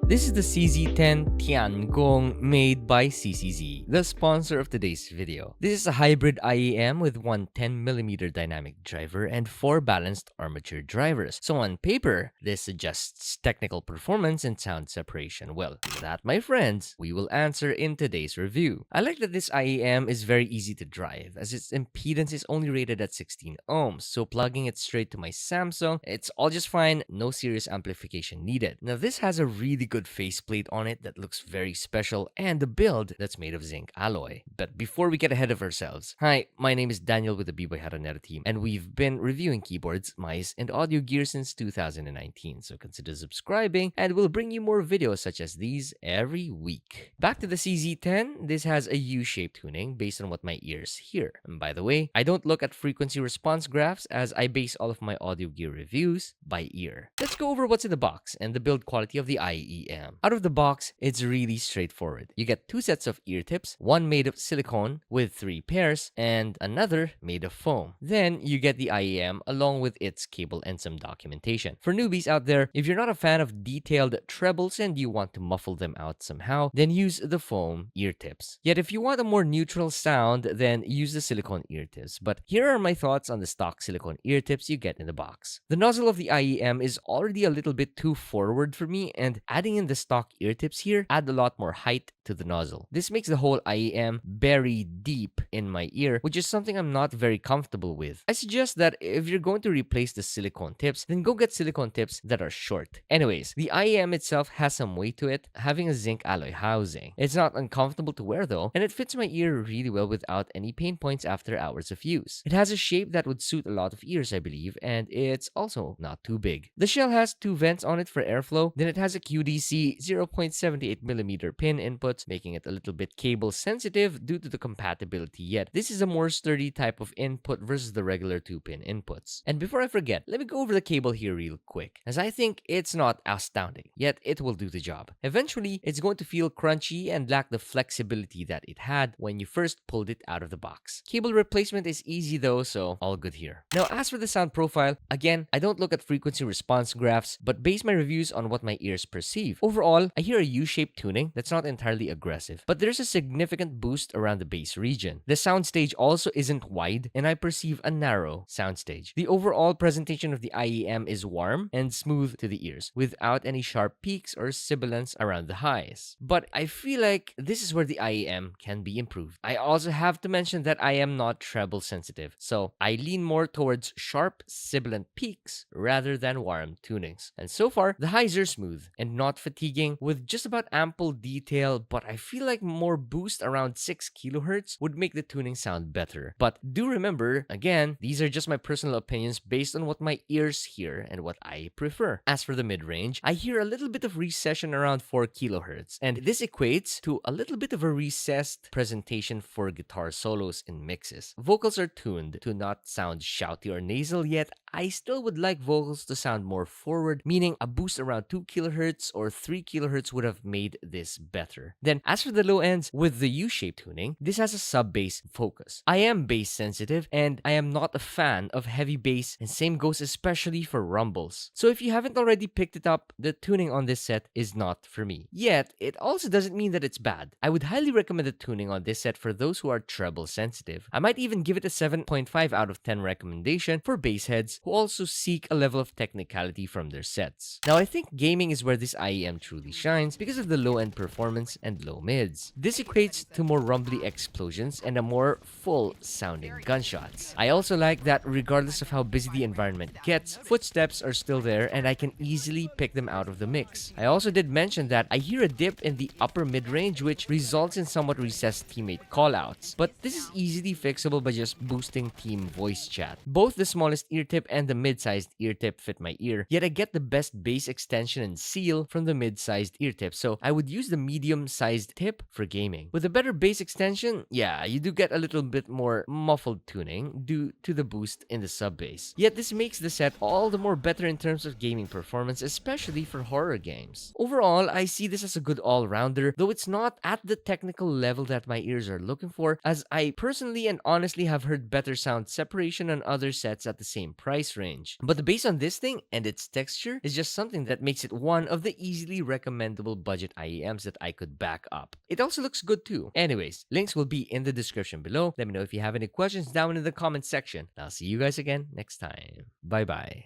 This is the CZ10 TianGong made by CCZ, the sponsor of today's video. This is a hybrid IEM with one 10mm dynamic driver and 4 balanced armature drivers. So on paper, this suggests technical performance and sound separation. Well, that, my friends, we will answer in today's review. I like that this IEM is very easy to drive, as its impedance is only rated at 16 ohms, so plugging it straight to my Samsung, it's all just fine, no serious amplification needed. Now this has a really good faceplate on it that looks very special, and a build that's made of zinc alloy. But before we get ahead of ourselves, hi, my name is Daniel with the Biboyharanero team, and we've been reviewing keyboards, mice, and audio gear since 2019, so consider subscribing, and we'll bring you more videos such as these every week. Back to the CZ10, this has a U-shaped tuning based on what my ears hear. And by the way, I don't look at frequency response graphs as I base all of my audio gear reviews by ear. Let's go over what's in the box and the build quality of the IEM. Out of the box, it's really straightforward. You get 2 sets of ear tips, one made of silicone with 3 pairs, and another made of foam. Then you get the IEM along with its cable and some documentation. For newbies out there, if you're not a fan of detailed trebles and you want to muffle them out somehow, then use the foam ear tips. Yet if you want a more neutral sound, then use the silicone ear tips. But here are my thoughts on the stock silicone ear tips you get in the box. The nozzle of the IEM is already a little bit too forward for me, and adding in the stock ear tips here add a lot more height to the nozzle. This makes the whole IEM very deep in my ear, which is something I'm not very comfortable with. I suggest that if you're going to replace the silicone tips, then go get silicone tips that are short. Anyways, the IEM itself has some weight to it, having a zinc alloy housing. It's not uncomfortable to wear though, and it fits my ear really well without any pain points after hours of use. It has a shape that would suit a lot of ears, I believe, and it's also not too big. The shell has 2 vents on it for airflow, then it has a QDC 0.78mm pin inputs, making it a little bit cable sensitive due to the compatibility, yet this is a more sturdy type of input versus the regular 2-pin inputs. And before I forget, let me go over the cable here real quick, as I think it's not astounding, yet it will do the job. Eventually, it's going to feel crunchy and lack the flexibility that it had when you first pulled it out of the box. Cable replacement is easy though, so all good here. Now as for the sound profile, again, I don't look at frequency response graphs, but base my reviews on what my ears perceive. Overall, I hear a U-shaped tuning that's not entirely aggressive, but there's a significant boost around the bass region. The soundstage also isn't wide, and I perceive a narrow soundstage. The overall presentation of the IEM is warm and smooth to the ears, without any sharp peaks or sibilance around the highs. But I feel like this is where the IEM can be improved. I also have to mention that I am not treble sensitive, so I lean more towards sharp, sibilant peaks rather than warm tunings. And so far, the highs are smooth and not fatiguing with just about ample detail, but I feel like more boost around 6 kHz would make the tuning sound better. But do remember, again, these are just my personal opinions based on what my ears hear and what I prefer. As for the mid-range, I hear a little bit of recession around 4 kHz, and this equates to a little bit of a recessed presentation for guitar solos in mixes. Vocals are tuned to not sound shouty or nasal, yet I still would like vocals to sound more forward, meaning a boost around 2 kHz or 3 kHz would have made this better. Then as for the low ends, with the U-shaped tuning, this has a sub-bass focus. I am bass sensitive, and I am not a fan of heavy bass, and same goes especially for rumbles. So if you haven't already picked it up, the tuning on this set is not for me. Yet, it also doesn't mean that it's bad. I would highly recommend the tuning on this set for those who are treble sensitive. I might even give it a 7.5 out of 10 recommendation for bass heads who also seek a level of technicality from their sets. Now I think gaming is where this IEM truly shines because of the low-end performance and low mids. This equates to more rumbly explosions and a more full-sounding gunshots. I also like that regardless of how busy the environment gets, footsteps are still there and I can easily pick them out of the mix. I also did mention that I hear a dip in the upper mid-range which results in somewhat recessed teammate callouts, but this is easily fixable by just boosting team voice chat. Both the smallest ear tip and the mid-sized ear tip fit my ear, yet I get the best bass extension and seal from the mid-sized ear tip, so I would use the medium-sized tip for gaming. With a better bass extension, yeah, you do get a little bit more muffled tuning due to the boost in the sub-bass. Yet this makes the set all the more better in terms of gaming performance, especially for horror games. Overall, I see this as a good all-rounder, though it's not at the technical level that my ears are looking for, as I personally and honestly have heard better sound separation on other sets at the same price range. But the bass on this thing and its texture is just something that makes it one of the easiest easily recommendable budget IEMs that I could back up. It also looks good too. Anyways, links will be in the description below. Let me know if you have any questions down in the comment section. I'll see you guys again next time. Bye bye.